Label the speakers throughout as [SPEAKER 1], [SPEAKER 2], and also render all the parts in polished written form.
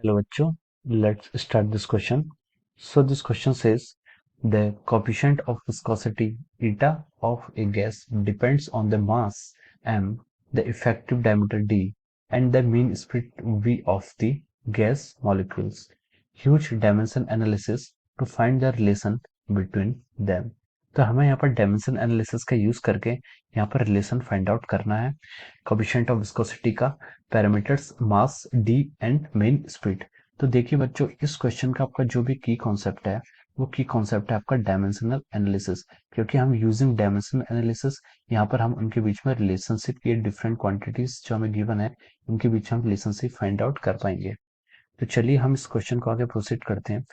[SPEAKER 1] Hello बच्चों, let's start this question. So this question says the coefficient of viscosity eta of a gas depends on the mass m, the effective diameter d, and the mean speed v of the gas molecules. Use dimension analysis to find the relation between them. तो हमें यहाँ पर dimension analysis का use करके यहाँ पर relation find out करना है कोफिशिएंट ऑफ विस्कोसिटी का, parameters mass D and main speed. तो देखिए बच्चों, इस क्वेश्चन का आपका जो भी की कॉन्सेप्ट है वो की कॉन्सेप्ट है आपका डायमेंशनल एनालिसिस, क्योंकि हम यूजिंग डायमेंशनल एनालिसिस यहाँ पर हम उनके बीच में रिलेशनशिप, ये डिफरेंट क्वांटिटीज जो हमें गिवन है उनके बीच में हम रिलेशनशिप फाइंड आउट कर पाएंगे। तो चलिए हम इस क्वेश्चन को आगे प्रोसीड करते हैं।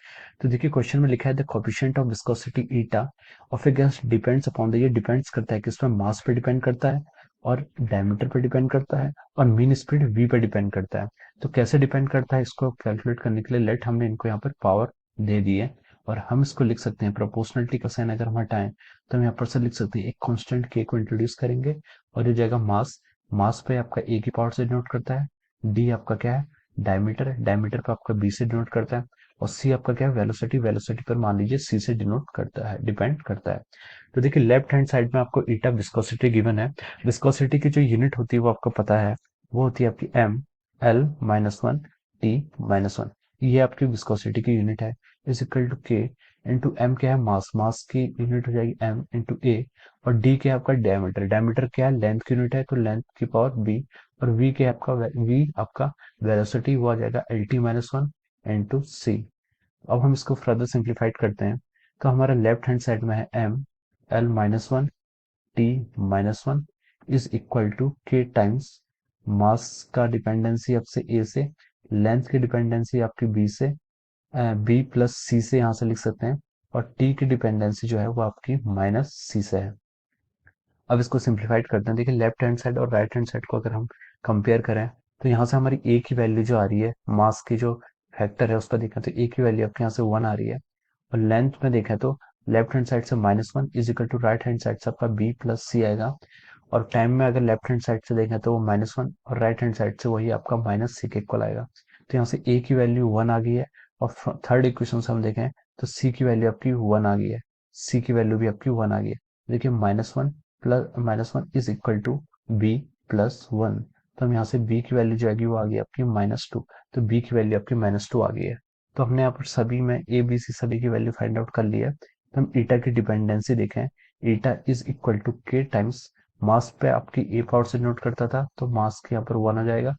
[SPEAKER 1] तो देखिए क्वेश्चन में लिखा है the coefficient of viscosity eta of A gas depends upon the, ये डिपेंड्स करता है किसमें, मास पे डिपेंड करता है और डायमीटर पे डिपेंड करता है और मीन स्पीड वी पे डिपेंड करता है। तो कैसे डिपेंड करता है, इसको कैलकुलेट करने के लिए लेट हमने इनको यहाँ पर पावर दे दी है और हम इसको लिख सकते हैं प्रोपोर्शनलिटी का साइन अगर हम हटाएं तो हम यहाँ पर से लिख सकते हैं एक कांस्टेंट के को इंट्रोड्यूस करेंगे और ये जाएगा मास। मास पे आपका ए की पावर से डिनोट करता है, डी आपका क्या है, डायमीटर है, डायमीटर पे आपका बी से डिनोट करता है और सी आपका क्या है, वेलोसिटी, वेलोसिटी पर मान लीजिए सी से डिनोट करता है, डिपेंड करता है। तो देखिए लेफ्ट हैंड साइड में आपको ईटा विस्कोसिटी गिवन है। विस्कोसिटी की जो यूनिट होती है वो आपको पता है, वो होती है आपकी M L minus one T minus one. ये आपकी विस्कोसिटी की यूनिट है। Is equal to K into M क्या है, मास, मास की यूनिट हो जाएगी एम इंटू ए और डी क्या है आपका डायमीटर, डायमीटर क्या है, लेंथ की यूनिट है तो लेंथ की पावर बी और वी क्या है आपका, वी आपका वेलोसिटी, वो आ जाएगा L T minus one into C. अब हम इसको फर्दर सिंप्लीफाइड करते हैं तो हमारा लेफ्ट हैंड साइड में है M L minus one T minus one is equal to K times mass का डिपेंडेंसी आपसे ए से, लेंथ की डिपेंडेंसी आपकी बी से, बी प्लस सी से यहाँ से लिख सकते हैं और टी की डिपेंडेंसी जो है वो आपकी माइनस सी से है। अब इसको सिंप्लीफाइड करते हैं। देखिए लेफ्ट हैंड साइड और राइट हैंड साइड को अगर हम कंपेयर करें तो यहाँ से हमारी ए की वैल्यू जो आ रही है, मास की जो फैक्टर है उस पर देखें तो ए की वैल्यू आपके यहाँ से वन आ रही है और लेंथ में देखें तो लेफ्ट हैंड साइड से minus one is equal to right hand side से आपका बी प्लस सी आएगा और टाइम में अगर लेफ्ट हैंड साइड से देखें तो वो माइनस वन और राइट हैंड साइड से वही आपका माइनस सी के इक्वल आएगा। तो यहाँ से ए की वैल्यू वन आ गई है और थर्ड इक्वेशन से हम देखें तो सी की वैल्यू आपकी वन आ गई है, सी की वैल्यू भी आपकी वन आ गई है। देखिए minus one plus minus one is equal to B plus one, तो हम यहाँ से बी की वैल्यू जो आएगी वो आ गई आपकी माइनस टू, तो बी की वैल्यू आपकी माइनस टू आ गई है। तो हमने यहाँ पर सभी में ए बी सी सभी की वैल्यू फाइंड आउट कर ली है। तो हम ईटा की डिपेंडेंसी देखें, ईटा is equal to K times मास पे आपकी ए पावर से नोट करता था तो मास के यहाँ पर वन आ जाएगा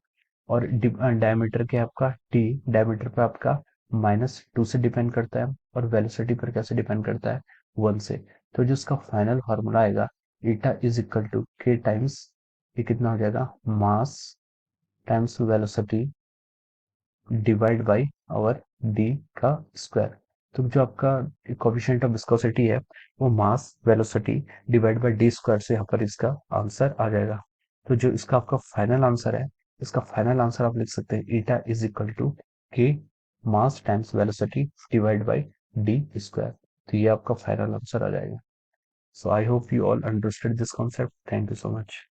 [SPEAKER 1] और डायमीटर के आपका टी, डायमीटर पे आपका माइनस टू से डिपेंड करता है और वेलोसिटी पर कैसे डिपेंड करता है, वन से। तो जो इसका फाइनल फार्मूला आएगा eta is equal to K times, ये कितना हो जाएगा, mass times velocity divide by our D का स्क्वायर। तो जो आपका कोफिशिएंट ऑफ विस्कोसिटी है वो mass velocity divide by D square से यहाँ पर इसका आंसर आ जाएगा। तो जो इसका आपका फाइनल आंसर है, इसका फाइनल आंसर आप लिख सकते हैं ईटा is equal to K mass times velocity divide by D square. तो ये आपका फाइनल आंसर आ जाएगा। So I hope you all understood this concept. Thank you so much.